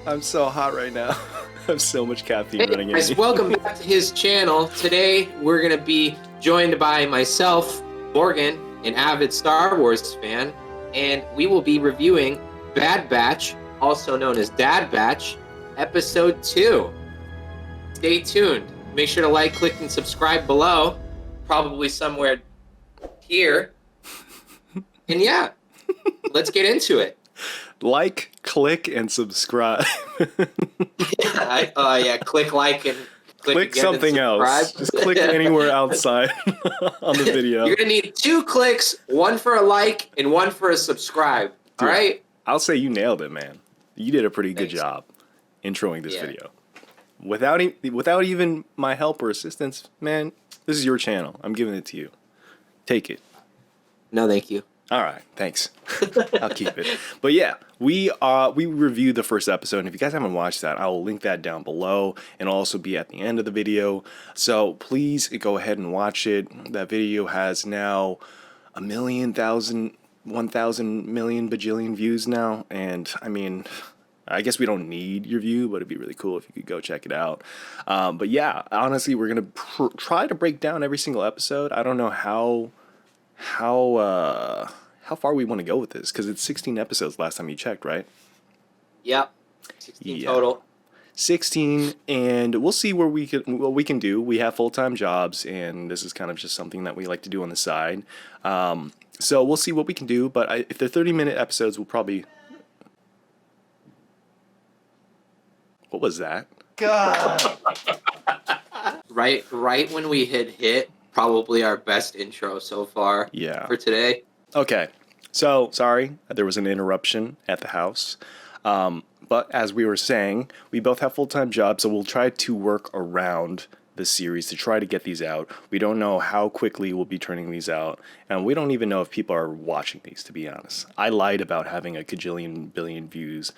I'm so hot right now. I have so much caffeine Hey running in guys, me. welcome back to his channel. Today we're gonna be joined by myself, Morgan, an avid Star Wars fan, and we will be reviewing Bad Batch, also known as Dad Batch, Episode 2. Stay tuned. Make sure to like, click, and subscribe below, probably somewhere here. And yeah, let's get into it. Like, click, and subscribe. Yeah, click like and click Click again and something subscribe. else. Just click anywhere outside on the video. You're gonna need 2 clicks, one for a like and one for a subscribe. All Dude, right? I'll say you nailed it, man. You did a pretty good Thanks. job introing this Yeah. video. Without even my help or assistance, man, this is your channel. I'm giving it to you. Take it. No, thank you. All right, thanks. I'll keep it. But yeah, we reviewed the first episode, and if you guys haven't watched that, I will link that down below, and it'll also be at the end of the video. So please go ahead and watch it. That video has now 1,000 bajillion views now, and I mean, I guess we don't need your view, but it'd be really cool if you could go check it out. But yeah, honestly, we're gonna try to break down every single episode. I don't know how far we want to go with this, because it's 16 episodes last time you checked, right? Yep. 16 Yeah. total. 16, and we'll see what we can do. We have full-time jobs, and this is kind of just something that we like to do on the side. So we'll see what we can do, but if they're 30-minute episodes, we'll probably... What was that? Right when we hit probably our best intro so far Yeah. for today. Okay, so sorry, there was an interruption at the house. But as we were saying, we both have full-time jobs, so we'll try to work around the series to try to get these out. We don't know how quickly we'll be turning these out, and we don't even know if people are watching these, to be honest. I lied about having a cajillion billion views.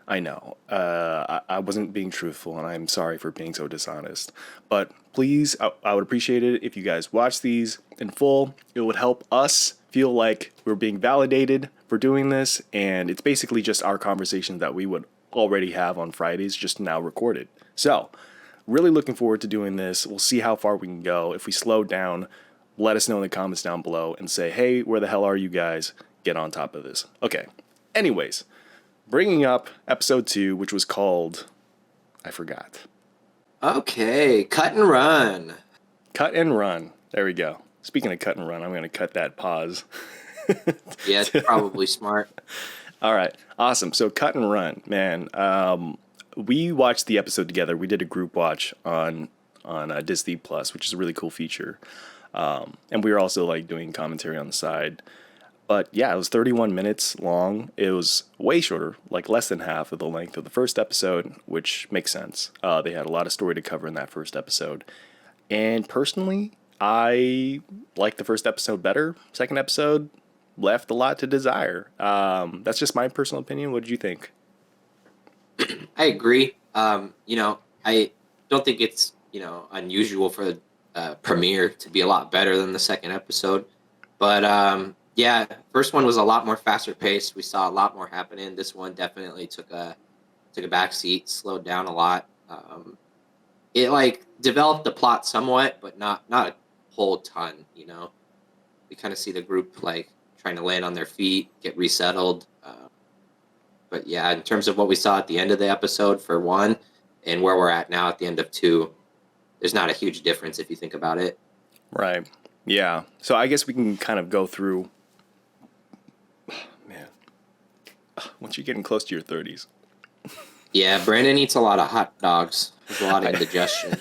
I know. I wasn't being truthful, and I'm sorry for being so dishonest. But please, I would appreciate it if you guys watch these in full. It would help us feel like we're being validated for doing this, and it's basically just our conversations that we would already have on Fridays, just now recorded. So, really looking forward to doing this. We'll see how far we can go. If we slow down, let us know in the comments down below and say, hey, where the hell are you guys? Get on top of this. Okay. Anyways, bringing up episode 2, which was called... I forgot. Okay, cut and run. Cut and run. There we go. Speaking of cut and run, I'm going to cut that pause. Yeah, it's probably smart. All right. Awesome. So cut and run, man. We watched the episode together. We did a group watch on Disney Plus, which is a really cool feature. And we were also like doing commentary on the side. But yeah, it was 31 minutes long. It was way shorter, like less than half of the length of the first episode, which makes sense. They had a lot of story to cover in that first episode. And personally, I like the first episode better. Second episode left a lot to desire. That's just my personal opinion. What did you think? I agree. I don't think it's, unusual for the premiere to be a lot better than the second episode. But yeah, first one was a lot more faster paced. We saw a lot more happening. This one definitely took a back seat, slowed down a lot. It like developed the plot somewhat, but not a whole ton. We kind of see the group like trying to land on their feet, get resettled. But yeah, in terms of what we saw at the end of the episode for 1 and where we're at now at the end of 2, there's not a huge difference if you think about it. Right. Yeah. So I guess we can kind of go through. Man, once you're getting close to your 30s. Yeah, Brandon eats a lot of hot dogs. There's a lot of indigestion.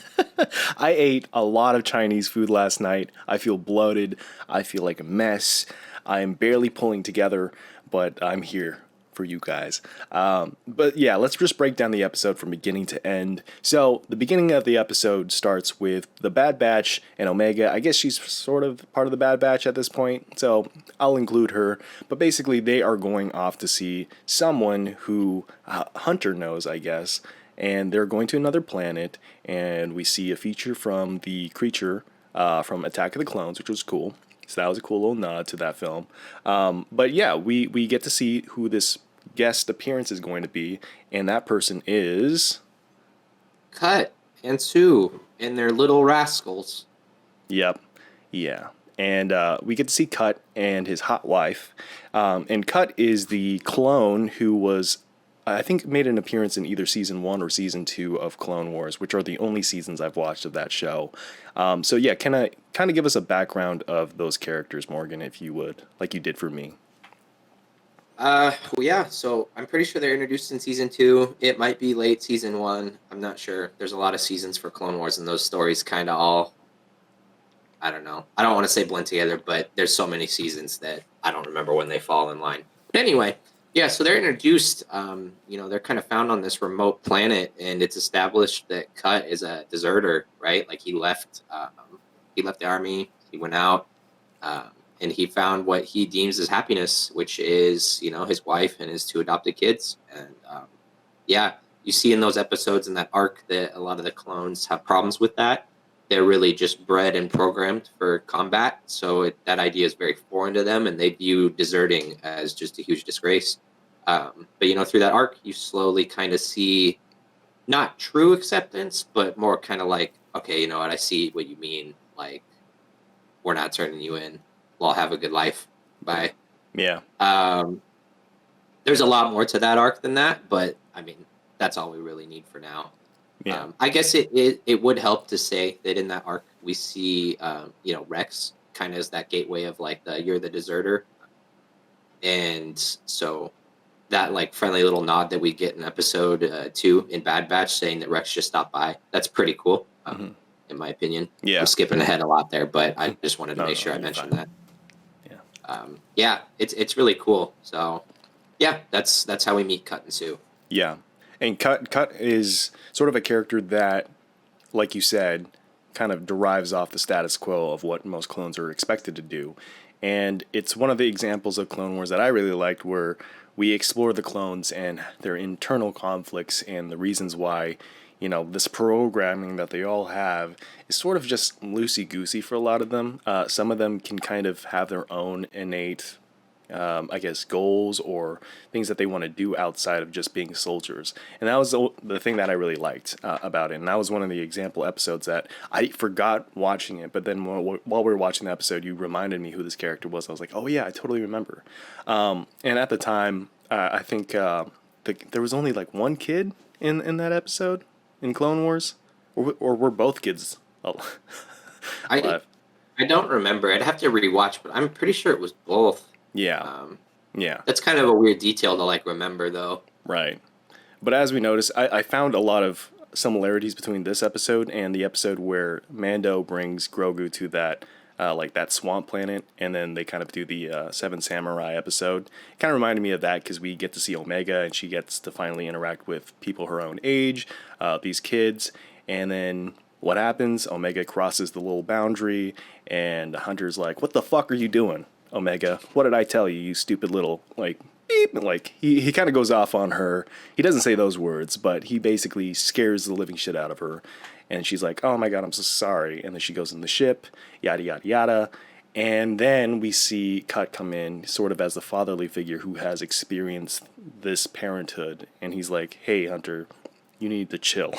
I ate a lot of Chinese food last night. I feel bloated. I feel like a mess. I am barely pulling together, but I'm here for you guys. But yeah, let's just break down the episode from beginning to end. So the beginning of the episode starts with the Bad Batch and Omega. I guess she's sort of part of the Bad Batch at this point, so I'll include her. But basically, they are going off to see someone who Hunter knows, I guess, and they're going to another planet, and we see a feature from the creature from Attack of the Clones, which was cool. So that was a cool little nod to that film. But yeah, we get to see who this guest appearance is going to be, and that person is. Cut and Sue and their little rascals. Yep. Yeah. And we get to see Cut and his hot wife. And Cut is the clone who was, I think, made an appearance in either season 1 or season 2 of Clone Wars, which are the only seasons I've watched of that show. So, yeah, can I kind of give us a background of those characters, Morgan, if you would, like you did for me? Well, yeah. So I'm pretty sure they're introduced in season 2. It might be late season 1. I'm not sure. There's a lot of seasons for Clone Wars, and those stories kind of all. I don't know. I don't want to say blend together, but there's so many seasons that I don't remember when they fall in line. But anyway, yeah. So they're introduced. They're kind of found on this remote planet, and it's established that Cut is a deserter, right? Like he left. He left the army. He went out. Um, and he found what he deems as happiness, which is his wife and his 2 adopted kids. And yeah, you see in those episodes in that arc that a lot of the clones have problems with that. They're really just bred and programmed for combat, so that idea is very foreign to them, and they view deserting as just a huge disgrace. But through that arc, you slowly kind of see not true acceptance, but more kind of like, okay, you know what, I see what you mean. Like, we're not turning you in. Well, have a good life. Bye. Yeah. There's a lot more to that arc than that, but I mean, that's all we really need for now. Yeah. I guess it would help to say that in that arc we see Rex kind of as that gateway of like you're the deserter, and so that like friendly little nod that we get in episode 2 in Bad Batch saying that Rex just stopped by. That's pretty cool, in my opinion. Yeah. I'm skipping ahead a lot there, but I just wanted to make sure I you're mentioned fine. that. Yeah. It's really cool. So yeah, that's how we meet Cut and Sue. Yeah. And Cut is sort of a character that, like you said, kind of derives off the status quo of what most clones are expected to do. And it's one of the examples of Clone Wars that I really liked, where we explore the clones and their internal conflicts and the reasons why, this programming that they all have is sort of just loosey-goosey for a lot of them. Some of them can kind of have their own innate, goals or things that they want to do outside of just being soldiers. And that was the thing that I really liked about it. And that was one of the example episodes that I forgot watching it. But then while we were watching the episode, you reminded me who this character was. I was like, oh yeah, I totally remember. And at the time, I think there was only like one kid in that episode in Clone Wars, or were both kids alive? I don't remember. I'd have to rewatch, but I'm pretty sure it was both. Yeah. Yeah. That's kind of a weird detail to like remember, though. Right. But as we noticed, I found a lot of similarities between this episode and the episode where Mando brings Grogu to that that swamp planet, and then they kind of do the Seven Samurai episode. It kind of reminded me of that because we get to see Omega, and she gets to finally interact with people her own age, these kids, and then what happens? Omega crosses the little boundary, and Hunter's like, "What the fuck are you doing, Omega? What did I tell you, you stupid little beep?" Like he kind of goes off on her. He doesn't say those words, but he basically scares the living shit out of her. And she's like, "Oh my god, I'm so sorry." And then she goes in the ship, yada yada yada. And then we see Cut come in, sort of as the fatherly figure who has experienced this parenthood, and he's like, "Hey, Hunter, you need to chill.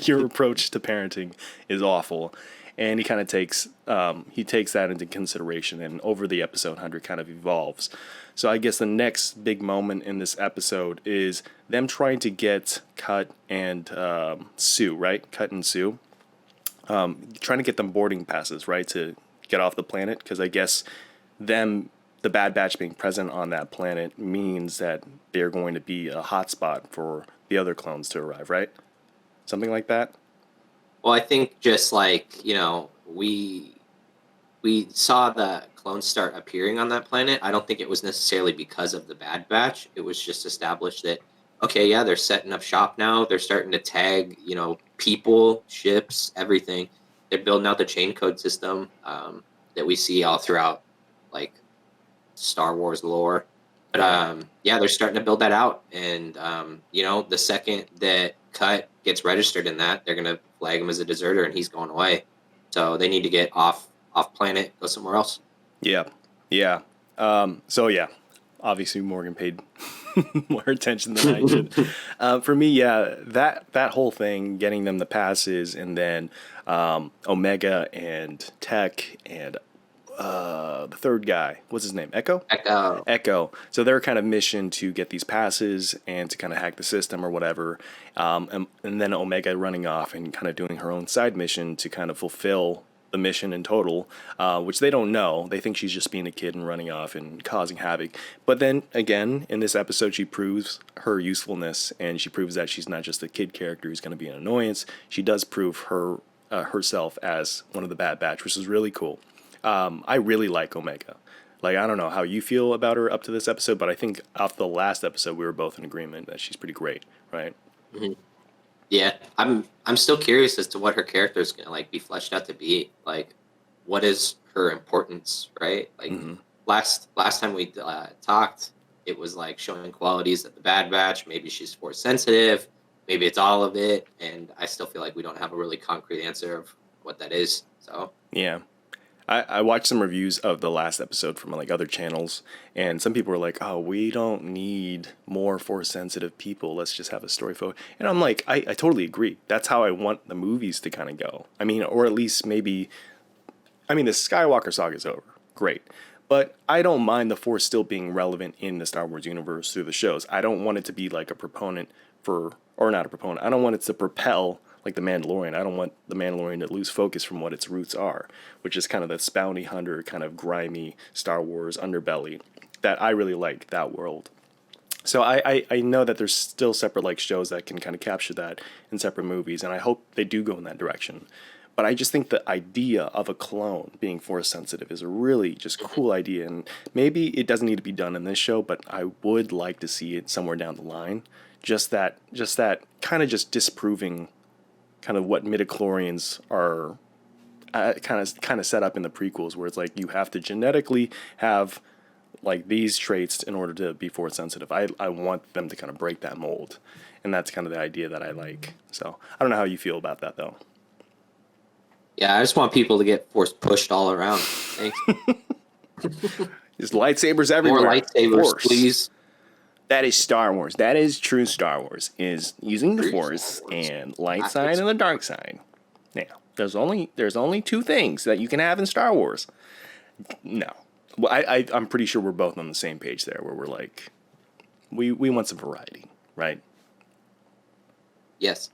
Your approach to parenting is awful." And he kind of takes that into consideration, and over the episode, Hunter kind of evolves. So I guess the next big moment in this episode is them trying to get Cut and Sue, right? Cut and Sue, trying to get them boarding passes, right, to get off the planet, because I guess the Bad Batch being present on that planet means that they're going to be a hotspot for the other clones to arrive, right? Something like that. Well, I think just like we saw the clones start appearing on that planet. I don't think it was necessarily because of the Bad Batch. It was just established that okay, yeah, they're setting up shop now. They're starting to tag people, ships, everything. They're building out the chain code system that we see all throughout like Star Wars lore. But yeah, they're starting to build that out, and the second that Cut gets registered in that, they're gonna flag him as a deserter, and he's going away. So they need to get off planet, go somewhere else. Yeah, yeah. So yeah, obviously Morgan paid more attention than I did. For me, yeah, that whole thing, getting them the passes, and then Omega and Tech and the third guy, what's his name? Echo? Echo. Echo. So their kind of mission to get these passes and to kind of hack the system or whatever, and then Omega running off and kind of doing her own side mission to kind of fulfill the mission in total, which they don't know. They think she's just being a kid and running off and causing havoc. But then again, in this episode, she proves her usefulness, and she proves that she's not just a kid character who's going to be an annoyance. She does prove herself as one of the Bad Batch, which is really cool. I really like Omega. Like, I don't know how you feel about her up to this episode, but I think off the last episode, we were both in agreement that she's pretty great, right? Mhm. Yeah, I'm still curious as to what her character is gonna like be fleshed out to be. Like, what is her importance, right? Like Mm-hmm. last time we talked, it was like showing qualities of the Bad Batch. Maybe she's force sensitive. Maybe it's all of it, and I still feel like we don't have a really concrete answer of what that is. So Yeah. I watched some reviews of the last episode from like other channels, and some people were like, "Oh, we don't need more force sensitive people. Let's just have a story focus." And I'm like, I totally agree. That's how I want the movies to kind of go. I mean, or at least maybe, I mean, the Skywalker saga is over. Great. But I don't mind the Force still being relevant in the Star Wars universe through the shows. I don't want it to be like a proponent for, or not a proponent. I don't want it to propel like the Mandalorian. I don't want the Mandalorian to lose focus from what its roots are, which is kind of the bounty hunter, kind of grimy Star Wars underbelly that I really like that world. So I know that there's still separate like shows that can kind of capture that in separate movies, and I hope they do go in that direction. But I just think the idea of a clone being force sensitive is a really just cool idea, and maybe it doesn't need to be done in this show, but I would like to see it somewhere down the line. Just that kind of just disproving kind of what midichlorians are kind of set up in the prequels, where it's like you have to genetically have like these traits in order to be force sensitive. I want them to kind of break that mold, and that's kind of the idea that I like. So I don't know how you feel about that though. yeah, I just want people to get force pushed all around. Thanks. There's lightsabers More everywhere. lightsabers, Force. please. That is Star Wars. That is true Star Wars. Is using the True Force Star Wars. and light That's side and the dark side. Now, there's only two things that you can have in Star Wars. No, well, I'm pretty sure we're both on the same page there, where we're like, we want some variety, right? Yes,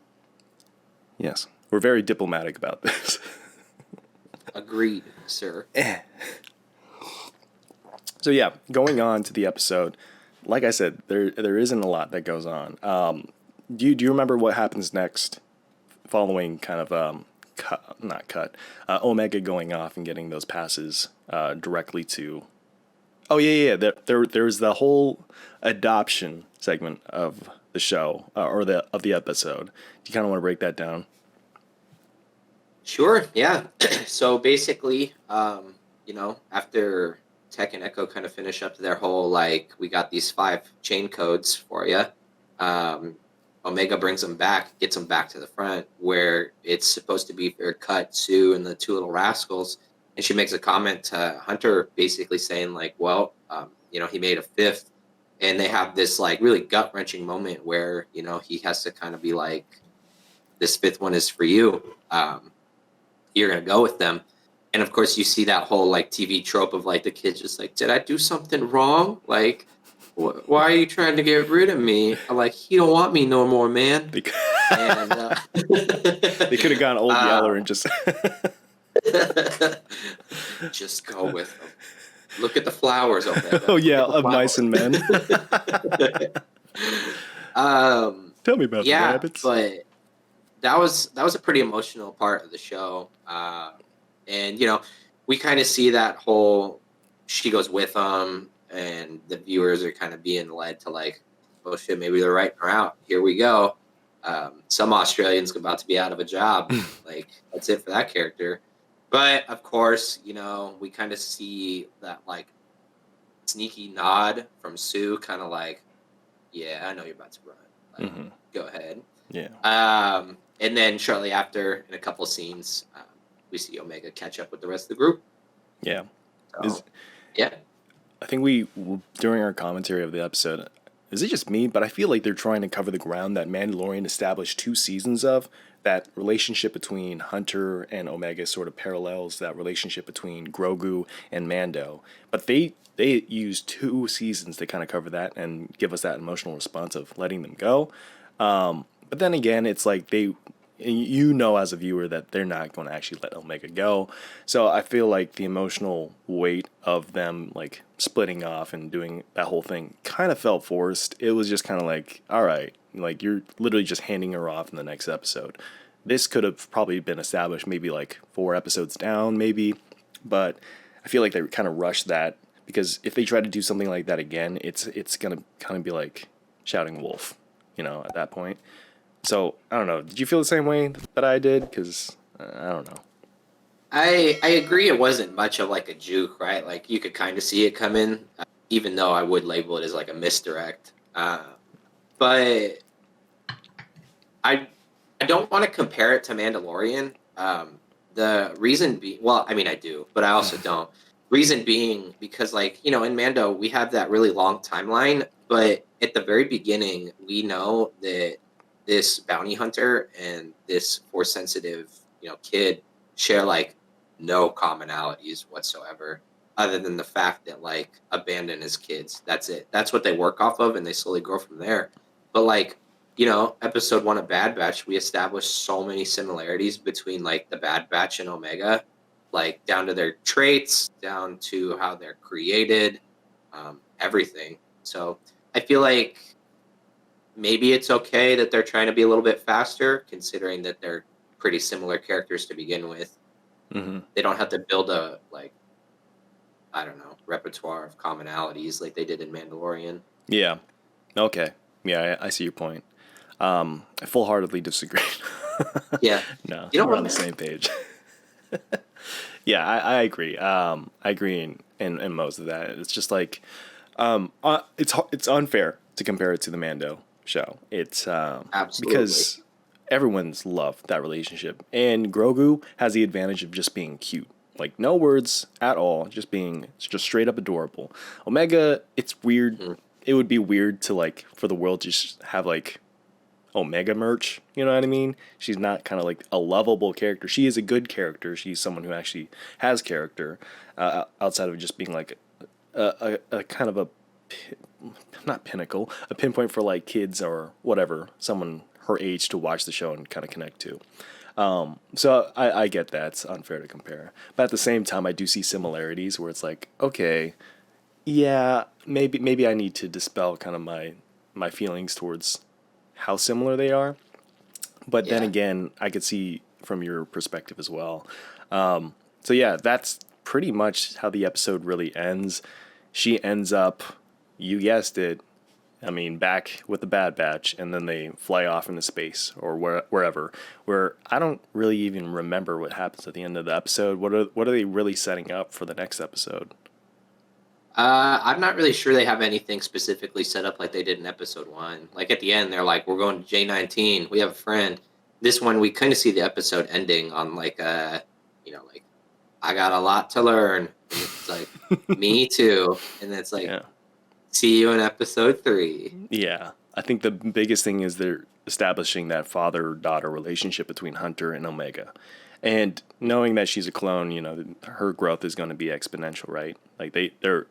Yes, we're very diplomatic about this. agreed, sir. So yeah, going on to the episode, like I said, there isn't a lot that goes on. Do you remember what happens next, following kind of Omega going off and getting those passes directly to? Oh yeah. There's the whole adoption segment of the show or of the episode. Do you kind of want to break that down? Sure, yeah. So basically, after Tech and Echo kind of finish up their whole like, we got these 5 chain codes for you. Omega brings them back, gets them back to the front where it's supposed to be for Cut, Sue, and the 2 little rascals. And she makes a comment to Hunter, basically saying like, well, he made a 5th, and they have this like really gut wrenching moment where he has to kind of be like, this 5th one is for you. You're gonna go with them. And of course you see that whole like TV trope of like the kids just like, did I do something wrong? Like, why are you trying to get rid of me? I'm like, he don't want me no more, man. Because And they could have gone old Yeller and just just go with them. Look at the flowers over there. oh yeah, Look at of the mice and men. flowers. Tell me about the Yeah, rabbits. but that was a pretty emotional part of the show. And we kind of see that whole, she goes with them, and the viewers are kind of being led to like, oh shit, maybe they're writing her out. Here we go. Some Australians about to be out of a job. Like, that's it for that character. But of course, we kind of see that like sneaky nod from Sue, kind of like, yeah, I know you're about to run. Like, go ahead. Yeah. And then shortly after, in a couple scenes, we see Omega catch up with the rest of the group. Yeah. So, yeah. I think during our commentary of the episode, is it just me? But I feel like they're trying to cover the ground that Mandalorian established 2 seasons of. That relationship between Hunter and Omega sort of parallels that relationship between Grogu and Mando. But they used 2 seasons to kind of cover that and give us that emotional response of letting them go. But then again, it's like as a viewer that they're not going to actually let Omega go. So I feel like the emotional weight of them like splitting off and doing that whole thing kind of felt forced. It was just kind of like, all right, like you're literally just handing her off in the next episode. This could have probably been established maybe like 4 episodes down, maybe, but I feel like they kind of rushed that because if they try to do something like that again, it's gonna kind of be like shouting wolf, at that point. So I don't know. Did you feel the same way that I did? Because I don't know. I agree. It wasn't much of like a juke, right? Like you could kind of see it coming, even though I would label it as like a misdirect. But I I don't want to compare it to Mandalorian. The reason being, well, I mean I do, but I also don't. Reason being because like in Mando we have that really long timeline, but at the very beginning we know that this bounty hunter and this force sensitive kid share like no commonalities whatsoever, other than the fact that like abandon his kids. That's it. That's what they work off of, and they slowly grow from there. But like episode one of Bad Batch, we established so many similarities between like the Bad Batch and Omega, like down to their traits, down to how they're created, everything. So I feel like maybe it's okay that they're trying to be a little bit faster, considering that they're pretty similar characters to begin with. Hmm. They don't have to build a like I don't know repertoire of commonalities like they did in Mandalorian. Yeah. Okay. Yeah, I see your point. I full-heartedly disagree. Yeah, No, you know we're on the what? same page. Yeah, I agree. I agree in most of that. It's just like it's unfair to compare it to the Mando show. It's Absolutely. because everyone's loved that relationship, and Grogu has the advantage of just being cute. Like no words at all, just straight up adorable. Omega, it's weird. Mhm. It would be weird to like for the world to just have like Omega merch. You know what I mean? She's not kind of like a lovable character. She is a good character. She's someone who actually has character outside of just being like a kind of not pinnacle, a pinpoint for like kids or whatever, someone her age to watch the show and kind of connect to. So I get that it's unfair to compare, but at the same time, I do see similarities where it's like, okay, yeah, maybe I need to dispel kind of my feelings towards how similar they are. But then Yeah. again, I could see from your perspective as well. So yeah, that's pretty much how the episode really ends. She ends up, you guessed it, I mean, back with the Bad Batch, and then they fly off into space or wherever. Where I don't really even remember what happens at the end of the episode. What are they really setting up for the next episode? I'm not really sure they have anything specifically set up like they did in episode one. Like at the end, they're like, "We're going to J19. We have a friend." This one, we kind of see the episode ending on like like I got a lot to learn, and it's like me too, and it's like Yeah, see you in episode three. yeah. I think the biggest thing is they're establishing that father-daughter relationship between Hunter and Omega, and knowing that she's a clone, her growth is going to be exponential, right? Like they're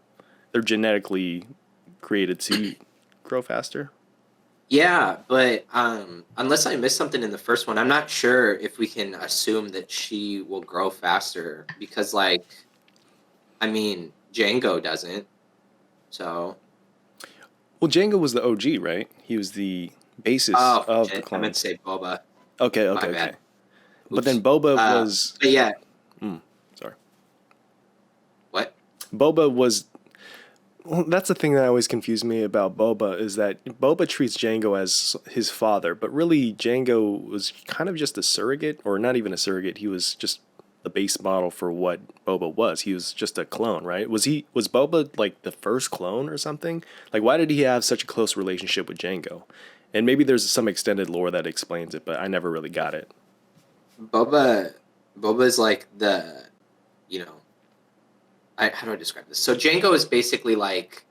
genetically created to grow faster. Yeah, but unless I missed something in the first one, I'm not sure if we can assume that she will grow faster because, like, I mean, Django doesn't. So, Well, Django was the OG, right? He was the basis oh of the shit, I meant to clones. say Boba. Okay, My okay, bad. okay. But then Oops. Boba was. But yeah, Sorry. what? Boba was. Well, that's the thing that always confused me about Boba is that Boba treats Django as his father, but really Django was kind of just a surrogate, or not even a surrogate. He was just the base model for what Boba was. He was just a clone, right? Was Boba like the first clone or something? Like why did he have such a close relationship with Django? And maybe there's some extended lore that explains it, but I never really got it. Boba, Boba's like the, you know, how do I describe this? So Django is basically like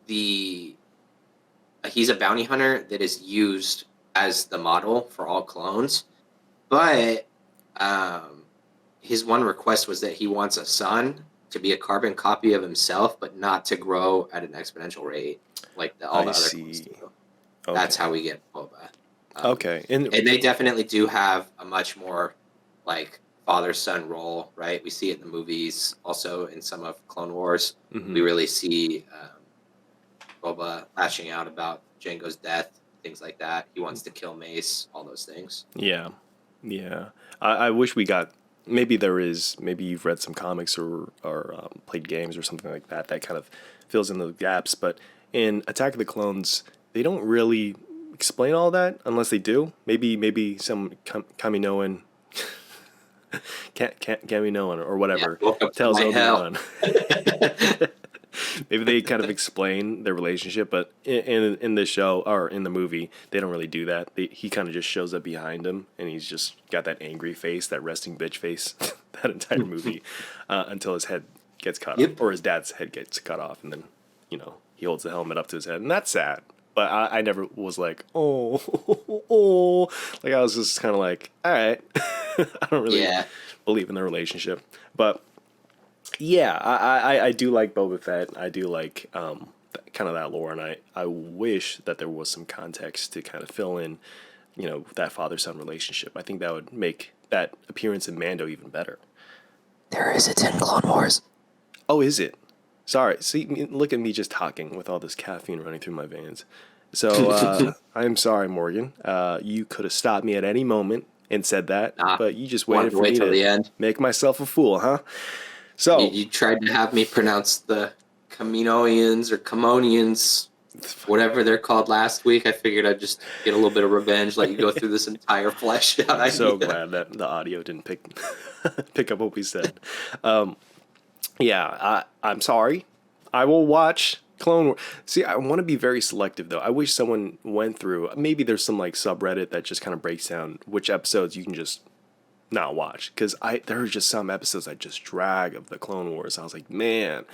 the he's a bounty hunter that is used as the model for all clones, but um, his one request was that he wants a son to be a carbon copy of himself, but not to grow at an exponential rate like all the I other clones see. do. Okay. That's how we get Boba. Okay. And And they definitely do have a much more like father son role, right? We see it in the movies, also in some of Clone Wars. mhm. We really see Boba lashing out about Jango's death, things like that. He wants to kill Mace, all those things. Yeah. Yeah. I wish we got maybe there is maybe you've read some comics or played games or something like that that kind of fills in the gaps. But in Attack of the Clones, they don't really explain all that unless they do. Maybe some Kaminoan Kaminoan or whatever Woke up to tells my hell. Obi-Wan. Maybe they kind of explain their relationship, but in the show or in the movie, they don't really do that. He kind of just shows up behind him, and he's just got that angry face, that resting bitch face, that entire movie, until his head gets cut off, or his dad's head gets cut off, and then he holds the helmet up to his head, and that's sad. But I never was like, oh, oh, like I was just kind of like, all right, I don't really believe in the relationship, but. Yeah, I do like Boba Fett. I do like kind of that lore, and I wish that there was some context to kind of fill in, that father-son relationship. I think that would make that appearance in Mando even better. There is a 10 Clone Wars. Oh, is it? Sorry. See, look at me just talking with all this caffeine running through my veins. So I'm sorry, Morgan. You could have stopped me at any moment and said that, but you just waited for me till the to end. make myself a fool, huh? So you tried to have me pronounce the Kaminoans or Kamonians, whatever they're called last week. I figured I'd just get a little bit of revenge, let you go through this entire fleshed out idea. I'm so glad that the audio didn't pick up what we said. I'm sorry. I will watch Clone Wars. See, I want to be very selective, though. I wish someone went through, maybe there's some like subreddit that just kind of breaks down which episodes you can just not watch, because there are just some episodes that just drag of the Clone Wars. I was like, man,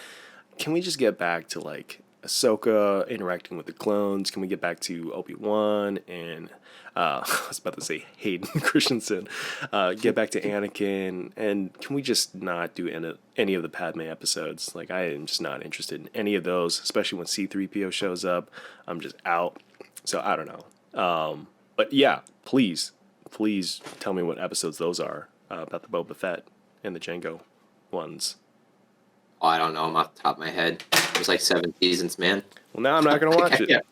can we just get back to like Ahsoka interacting with the clones? Can we get back to Obi-Wan and I was about to say Hayden Christensen? Get back to Anakin, and can we just not do any of the Padme episodes? Like, I am just not interested in any of those, especially when C-3PO shows up. I'm just out. So I don't know. But yeah, please tell me what episodes those are about the Boba Fett and the Django ones. Oh, I don't know. I'm off the top of my head. It was like 7 seasons, man. Well, now I'm not going to watch it.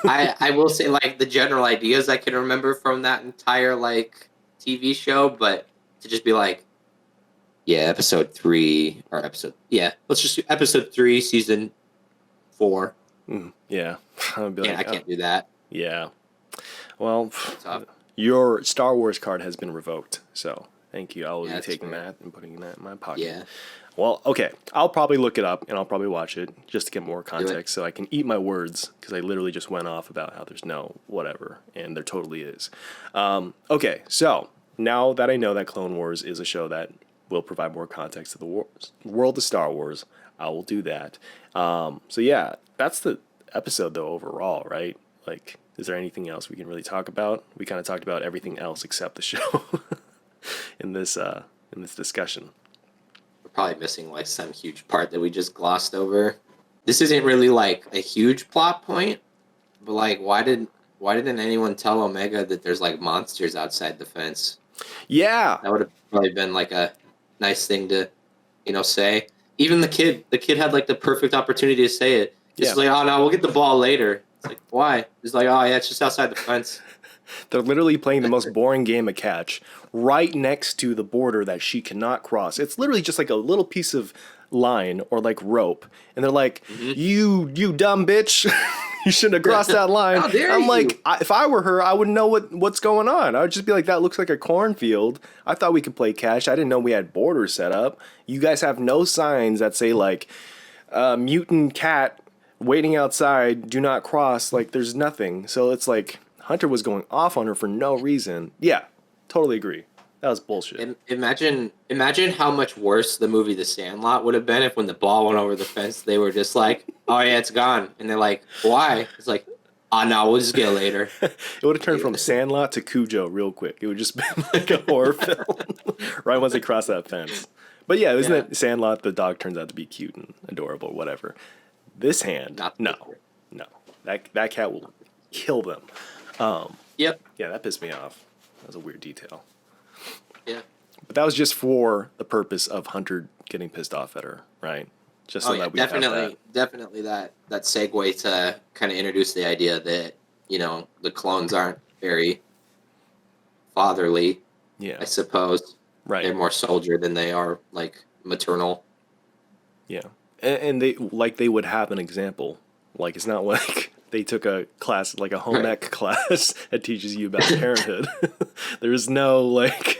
I will say, like, the general ideas I can remember from that entire, like, TV show, but to just be like, episode 3, let's just do episode 3, season 4. Yeah. I can't do that. Yeah. Well, your Star Wars card has been revoked, so thank you. I will be taking that and putting that in my pocket. Yeah. Well, okay. I'll probably look it up, and I'll probably watch it just to get more context so I can eat my words, because I literally just went off about how there's no whatever, and there totally is. Okay, so now that I know that Clone Wars is a show that will provide more context to the world of Star Wars, I will do that. So yeah, that's the episode, though, overall, right? Like, is there anything else we can really talk about? We kind of talked about everything else except the show in this discussion. We're probably missing like some huge part that we just glossed over. This isn't really like a huge plot point, but like, why didn't anyone tell Omega that there's like monsters outside the fence? Yeah, that would have probably been like a nice thing to, say. Even the kid had like the perfect opportunity to say it. It's like, oh no, we'll get the ball later. It's like, why? It's like, oh yeah, it's just outside the fence. They're literally playing the most boring game of catch right next to the border that she cannot cross. It's literally just like a little piece of line or like rope, and they're like, you dumb bitch, you shouldn't have crossed that line. How dare I'm you? like, if I were her, I wouldn't know what's going on. I would just be like, that looks like a cornfield. I thought we could play catch. I didn't know we had borders set up. You guys have no signs that say like mutant cat waiting outside, do not cross. Like, there's nothing. So it's like Hunter was going off on her for no reason. Yeah, totally agree. That was bullshit. Imagine how much worse the movie The Sandlot would have been if when the ball went over the fence, they were just like, "Oh yeah, it's gone," and they're like, "Why?" It's like, "Ah, no, we'll just get it later." It would have turned from Sandlot to Cujo real quick. It would just been like a horror film right once they cross that fence. But yeah, isn't Yeah. it Sandlot? The dog turns out to be cute and adorable, whatever. This hand, Not no, no, that cat will kill them. Yep. Yeah, that pissed me off. That was a weird detail. Yeah. But that was just for the purpose of Hunter getting pissed off at her, right? Just so Oh yeah, that we have that. definitely that segue to kind of introduce the idea that the clones aren't very fatherly. Yeah, I suppose right. they're more soldier than they are like maternal. Yeah, and they would have an example. Like it's not like they took a class like a home Right. ec class that teaches you about parenthood. There's no like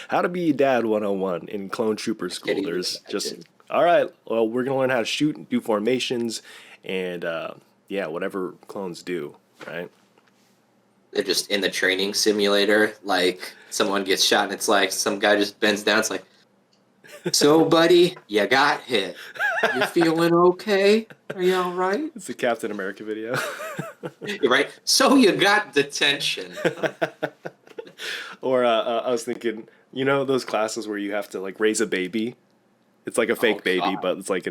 how to be a dad 101 in clone trooper school. even There's just imagine. all right. Well, we're gonna learn how to shoot and do formations, and yeah, whatever clones do, right? They're just in the training simulator. Like someone gets shot, and it's like some guy just bends down. It's like, so buddy, you got hit. You feeling okay? Are you all right? It's the Captain America video. You're right. So you got detention. Or I was thinking, those classes where you have to like raise a baby. It's like a fake baby, God. but it's like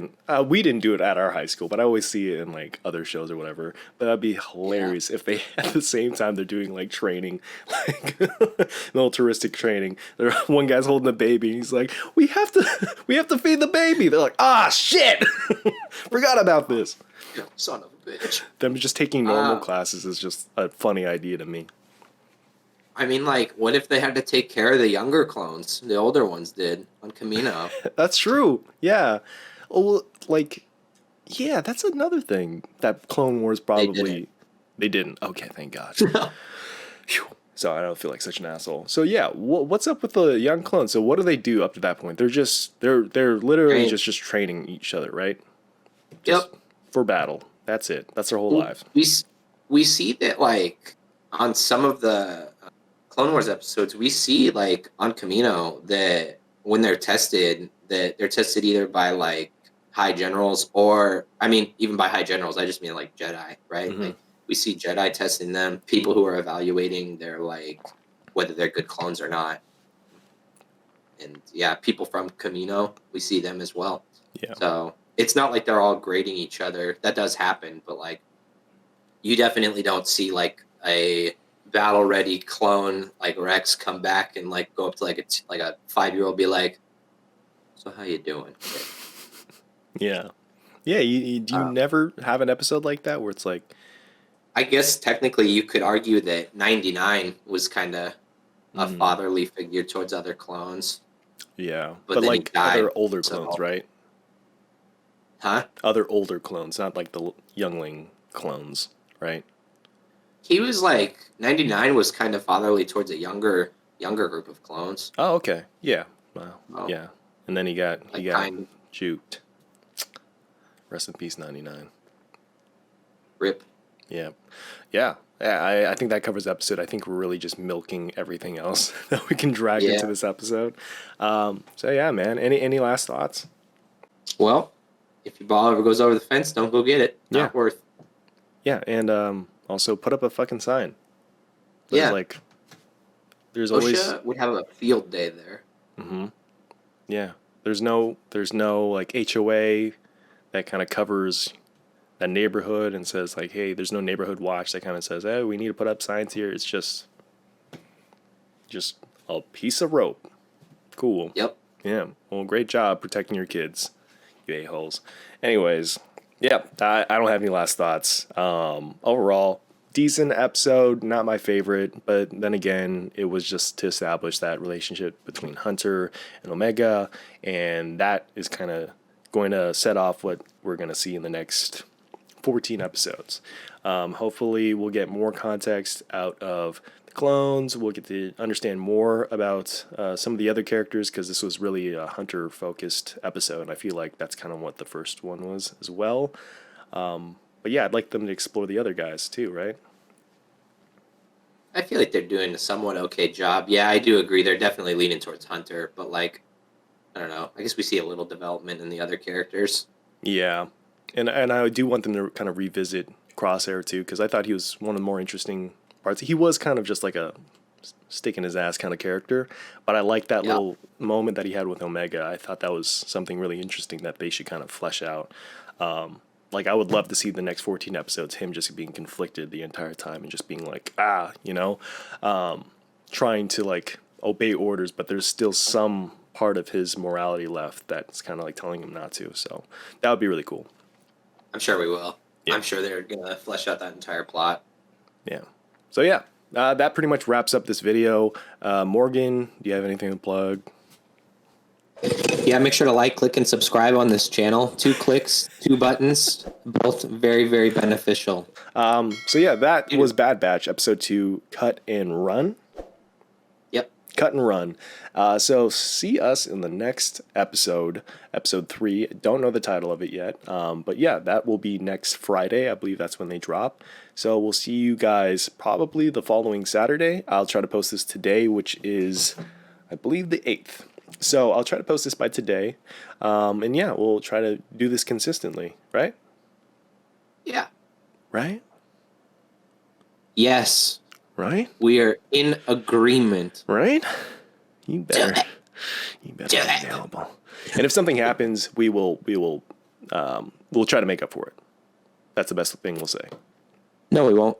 we didn't do it at our high school, but I always see it in like other shows or whatever. But that'd be hilarious if they at the same time they're doing like training, like militaristic training. One guy's holding a baby, and he's like, we have to feed the baby." They're like, "Ah, shit, forgot about this." You son of a bitch. Them just taking normal classes is just a funny idea to me. I mean, like, what if they had to take care of the younger clones? The older ones did on Camino. That's true. Yeah. Oh, well, like, yeah, that's another thing that Clone Wars probably they didn't. Okay, thank God. Phew. So I don't feel like such an asshole. So yeah, what's up with the young clones? So what do they do up to that point? They're literally Train. just training each other, right? Yep. For battle. That's it. That's their whole lives. We see that, like, on some of the Clone Wars episodes, we see, like, on Camino that when they're tested, that they're tested either by, like, high generals or, I mean, even by high generals, I just mean, like, Jedi, right? Mhm. Like, we see Jedi testing them, people who are evaluating their, like, whether they're good clones or not. And, yeah, people from Camino, we see them as well. Yeah. So it's not like they're all grading each other. That does happen, but, like, you definitely don't see, like, a battle ready clone like Rex come back and like go up to like a 5-year-old, be like, "So how you doing?" Yeah. Yeah, do you never have an episode like that where it's like I guess technically you could argue that 99 was kind of a fatherly figure towards other clones, yeah, but but then he like died, other older so- clones, right? huh? Other older clones, not like the youngling clones, right? He was like 99 was kind of fatherly towards a younger group of clones. Oh, okay. Yeah. Wow. Oh. Yeah. And then he got Like juked. Rest in peace, 99. Rip. Yeah. Yeah. Yeah, I think that covers the episode. I think we're really just milking everything else that we can drag Yeah. into this episode. So yeah, man. Any last thoughts? Well, if your ball ever goes over the fence, don't go get it. Yeah. Not worth. Yeah, and also put up a fucking sign. Yeah. Like there's always OSHA would have a field day there. Mm-hmm. Yeah. There's no like HOA that kind of covers that neighborhood and says like, hey, there's no neighborhood watch that kind of says, hey, we need to put up signs here. It's just a piece of rope. Cool. Yep. Yeah. Well, great job protecting your kids, you a-holes. Anyways, yeah, I don't have any last thoughts. Overall, decent episode, not my favorite, but then again, it was just to establish that relationship between Hunter and Omega, and that is kind of going to set off what we're going to see in the next 14 episodes. Hopefully, we'll get more context out of the clones. We'll get to understand more about some of the other characters because this was really a Hunter-focused episode, and I feel like that's kind of what the first one was as well. But yeah, I'd like them to explore the other guys too, right? I feel like they're doing a somewhat okay job. Yeah, I do agree. They're definitely leaning towards Hunter, but like, I don't know. I guess we see a little development in the other characters. Yeah, and I do want them to kind of revisit Crosshair too, because I thought he was one of the more interesting parts. He was kind of just like a stick in his ass kind of character, but I like that Yeah. little moment that he had with Omega. I thought that was something really interesting that they should kind of flesh out. Like I would love to see the next 14 episodes him just being conflicted the entire time and just being like, trying to like obey orders, but there's still some part of his morality left that's kind of like telling him not to. So that would be really cool. I'm sure we will. Yeah. I'm sure they're gonna flesh out that entire plot. Yeah. So yeah, that pretty much wraps up this video. Morgan, do you have anything to plug? Yeah, make sure to like, click, and subscribe on this channel. 2 clicks, 2 buttons, both very, very beneficial. So yeah, that was Bad Batch episode 2, Cut and Run. Yep. Cut and Run. So see us in the next episode, episode 3. Don't know the title of it yet. But yeah, that will be next Friday. I believe that's when they drop. So we'll see you guys probably the following Saturday. I'll try to post this today, which is, I believe, the 8th. So I'll try to post this by today. And yeah, we'll try to do this consistently, right? Yeah. Right? Yes. Right? We are in agreement. Right? You better. Do it. You better Do be it. available. And if something happens, we'll try to make up for it. That's the best thing we'll say. No, we won't.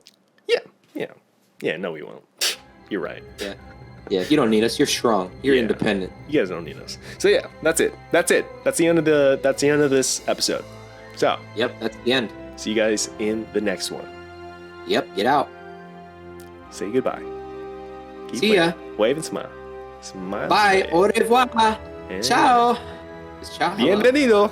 Yeah. No, we won't. You're right. Yeah. Yeah, you don't need us. You're strong. You're Yeah. independent. You guys don't need us. So yeah, that's it. That's the end of this episode. So Yep, that's the end. see you guys in the next one. Yep, get out. Say goodbye. Keep See ya. Wave and smile. Smile. Bye. wave. Au revoir. And Ciao. Is ciao hello? Bienvenido.